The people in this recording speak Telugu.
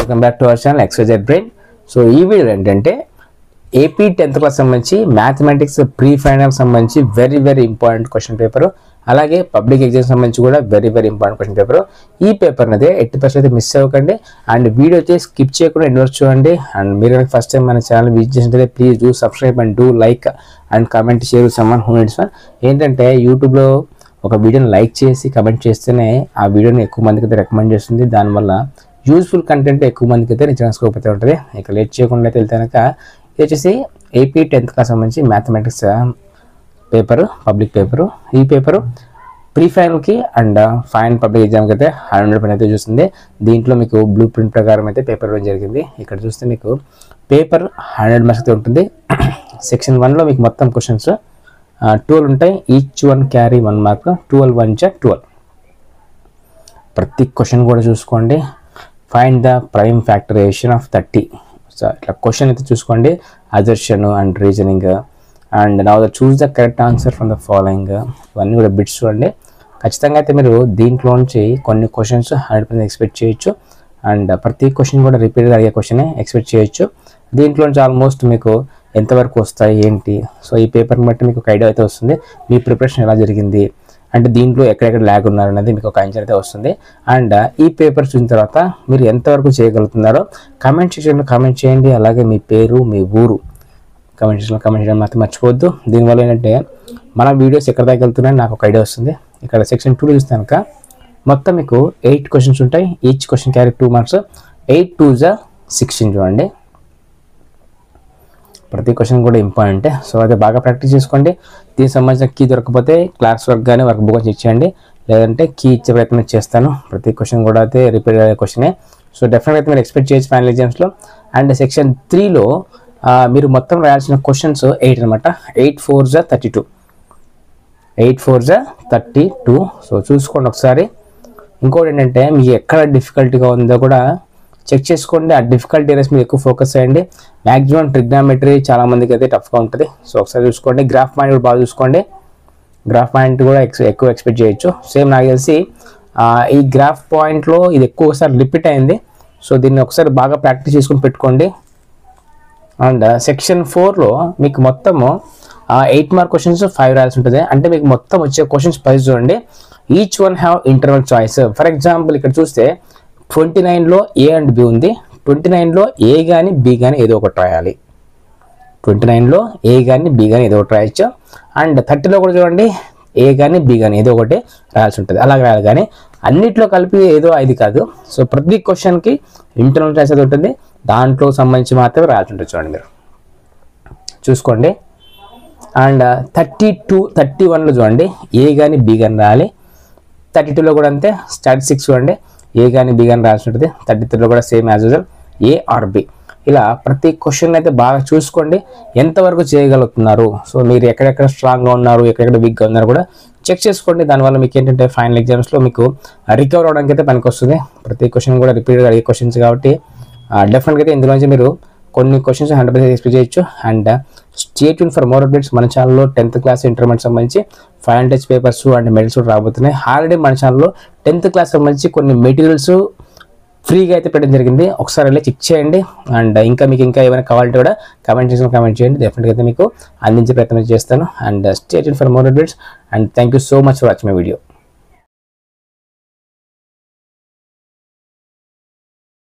Welcome back to our channel XYZ brain. So ఈ వీడియో ఏంటంటే ఏపీ 10th క్లాస్ సంబంధించి మ్యాథమెటిక్స్ ప్రీ ఫైనల్ సంబంధించి వెరీ ఇంపార్టెంట్ క్వశ్చన్ పేపర్, అలాగే పబ్లిక్ ఎగ్జామ్ సంబంధించి కూడా వెరీ ఇంపార్టెంట్ క్వశ్చన్ పేపర్. ఈ పేపర్ అనేది 80% అయితే మిస్ అవ్వకండి అండ్ వీడియో అయితే స్కిప్ చేయకుండా ఎండ్ వరకు చూడండి. అండ్ మీరు ఫస్ట్ టైం మన ఛానల్ విజిట్ చేసినట్లయితే please do subscribe and do like and comment share someone who needs one. ఏంటంటే యూట్యూబ్లో ఒక వీడియోని లైక్ చేసి కమెంట్ చేస్తేనే ఆ వీడియోని ఎక్కువ మందికి అయితే రికమెండ్ చేస్తుంది. దానివల్ల యూస్ఫుల్ కంటెంట్ ఎక్కువ మందికి అయితే నిజంగా స్కోప్ అయితే ఉంటుంది. ఇక లేట్ చేయకుండా అయితే వెళ్తే కనుక ఇది వచ్చేసి ఏపీ 10th క్లాస్ సంబంధించి మ్యాథమెటిక్స్ పేపరు, పబ్లిక్ పేపరు. ఈ పేపరు ప్రీ ఫైనల్కి అండ్ ఫైనల్ పబ్లిక్ ఎగ్జామ్కి అయితే 100 పైన అయితే చూస్తుంది. దీంట్లో మీకు బ్లూ ప్రింట్ ప్రకారం అయితే పేపర్ ఇవ్వడం జరిగింది. ఇక్కడ చూస్తే మీకు పేపర్ 100 మార్క్స్ అయితే ఉంటుంది. సెక్షన్ 1లో మీకు మొత్తం క్వశ్చన్స్ 12 ఉంటాయి. Each one carry 1 mark, 12 1 12. ప్రతి క్వశ్చన్ కూడా చూసుకోండి. Find the prime factorization of 30. So ఇట్లా క్వశ్చన్ అయితే చూసుకోండి, assertion and reasoning and now choose the correct answer from the following. ఇవన్నీ కూడా బిట్స్ చూడండి. ఖచ్చితంగా అయితే మీరు దీంట్లో నుంచి కొన్ని క్వశ్చన్స్ 100% ఎక్స్పెక్ట్ చేయొచ్చు అండ్ ప్రతి క్వశ్చన్ కూడా రిపీట్గా అడిగే క్వశ్చనే ఎక్స్పెక్ట్ చేయొచ్చు. దీంట్లో నుంచి ఆల్మోస్ట్ మీకు ఎంతవరకు వస్తాయి ఏంటి, సో ఈ పేపర్ని బట్టి మీకు ఒక ఐడియా అయితే వస్తుంది. మీ ప్రిపరేషన్ ఎలా జరిగింది అంటే దీంట్లో ఎక్కడెక్కడ ల్యాగ్ ఉన్నారు అనేది మీకు ఒక అంచనా అయితే వస్తుంది. అండ్ ఈ పేపర్ చూసిన తర్వాత మీరు ఎంతవరకు చేయగలుగుతున్నారో కామెంట్ సెక్షన్లో కామెంట్ చేయండి. అలాగే మీ పేరు, మీ ఊరు కామెంట్ సెక్షన్లో కామెంట్ చేయడం మాత్రం మర్చిపోవద్దు. దీనివల్ల ఏంటంటే మన వీడియోస్ ఎక్కడ దాకా వెళ్తున్నాయని నాకు ఒక ఐడియా వస్తుంది. ఇక్కడ సెక్షన్ 2 చూస్తే కనుక మొత్తం మీకు 8 క్వశ్చన్స్ ఉంటాయి. ఈచ్ క్వశ్చన్ క్యారీ 2 మార్క్స్, 8 2 16 చూడండి. ప్రతి క్వశ్చన్ కూడా ఇంపార్టెంటే. సో అయితే బాగా ప్రాక్టీస్ చేసుకోండి. దీనికి సంబంధించిన కీ దొరకకపోతే క్లాస్ వర్క్ కానీ వర్క్ బుక్ చెక్ చేయండి, లేదంటే కీ ఇచ్చే ప్రయత్నం చేస్తాను. ప్రతి క్వశ్చన్ కూడా అయితే రిపీట్ అయ్యే క్వశ్చనే. సో డెఫినెట్గా అయితే మీరు ఎక్స్పెక్ట్ చేయొచ్చు ఫైనల్ ఎగ్జామ్స్లో. అండ్ సెక్షన్ 3లో మీరు మొత్తం రాయాల్సిన క్వశ్చన్స్ 8 అనమాట. 8 4 32, 8 4 32. సో చూసుకోండి ఒకసారి. ఇంకోటి ఏంటంటే మీకు ఎక్కడ డిఫికల్టీగా ఉందో కూడా చెక్ చేసుకోండి. ఆ డిఫికల్టీ ఏరియాస్ మీద ఎక్కువ ఫోకస్ చేయండి. మ్యాక్సిమం ట్రిగ్నామెట్రీ చాలా మందికి అయితే టఫ్గా ఉంటుంది. సో ఒకసారి చూసుకోండి. గ్రాఫ్ పాయింట్ కూడా బాగా చూసుకోండి. గ్రాఫ్ పాయింట్ కూడా ఎక్కువ ఎక్స్పెక్ట్ చేయొచ్చు. సేమ్ నాకు తెలిసి ఈ గ్రాఫ్ పాయింట్లో ఇది ఎక్కువసారి రిపీట్ అయింది. సో దీన్ని ఒకసారి బాగా ప్రాక్టీస్ చేసుకుని పెట్టుకోండి. అండ్ సెక్షన్ 4లో మీకు మొత్తము 8 మార్క్ క్వశ్చన్స్ 5 రాయాల్సి ఉంటుంది. అంటే మీకు మొత్తం వచ్చే క్వశ్చన్స్ 10 చూడండి. Each one have interval choice. For example ఇక్కడ చూస్తే 29లో ఏ అండ్ బి ఉంది. 29లో ఏ కానీ బి కానీ ఏదో ఒకటి రాయాలి. 29లో ఏ కానీ బి కానీ ఏదో ఒకటి రాయొచ్చు. అండ్ 30లో కూడా చూడండి, ఏ కానీ బి కానీ ఏదో ఒకటి రాయాల్సి ఉంటుంది. అలాగే రాయాలి, కానీ అన్నిట్లో కలిపి ఏదో 5 కాదు. సో ప్రతి క్వశ్చన్కి ఇంటర్నల్ చాయిస్ అది ఉంటుంది. దాంట్లో సంబంధించి మాత్రమే రాయాల్సి ఉంటుంది. చూడండి మీరు చూసుకోండి. అండ్ 32 31లో చూడండి, ఏ కానీ బి కానీ రాయాలి. 32లో కూడా అంతే. స్టాటిస్టిక్స్ చూడండి, ఏ కానీ బి కానీ రాయాల్సి ఉంటుంది. 33లో కూడా same as usual, A or B. ఇలా ప్రతి క్వశ్చన్ అయితే బాగా చూసుకోండి, ఎంతవరకు చేయగలుగుతున్నారు. సో మీరు ఎక్కడెక్కడ స్ట్రాంగ్గా ఉన్నారు, ఎక్కడెక్కడ వీక్గా ఉన్నారు కూడా చెక్ చేసుకోండి. దానివల్ల మీకు ఏంటంటే ఫైనల్ ఎగ్జామ్స్లో మీకు రికవర్ అవడానికి అయితే పనికి వస్తుంది. ప్రతి క్వశ్చన్ కూడా రిపీట్గా అడిగే క్వశ్చన్స్ కాబట్టి డెఫినెట్గా అయితే ఇందులోంచి మీరు కొన్ని క్వశ్చన్స్ 100% ఎక్స్పెక్ట్ చేయొచ్చు. And stay tune for more updates. మన ఛానల్లో 10th క్లాస్ ఇంటర్మీడియట్ సంబంధించి final touch papers and medals కూడా రాబోతున్నాయి. ఆల్రెడీ మన ఛానల్లో 10th క్లాస్ సంబంధించి కొన్ని మెటీరియల్స్ ఫ్రీగా అయితే పెట్టడం జరిగింది. ఒకసారి వెళ్ళి చెక్ చేయండి. అండ్ మీకు ఇంకా ఏమైనా కావాలంటే కూడా కామెంట్ చేయండి. డెఫినెట్గా అయితే మీకు అందించే ప్రయత్నం చేస్తాను. And stay tune for more updates and thank you so much for watching my video.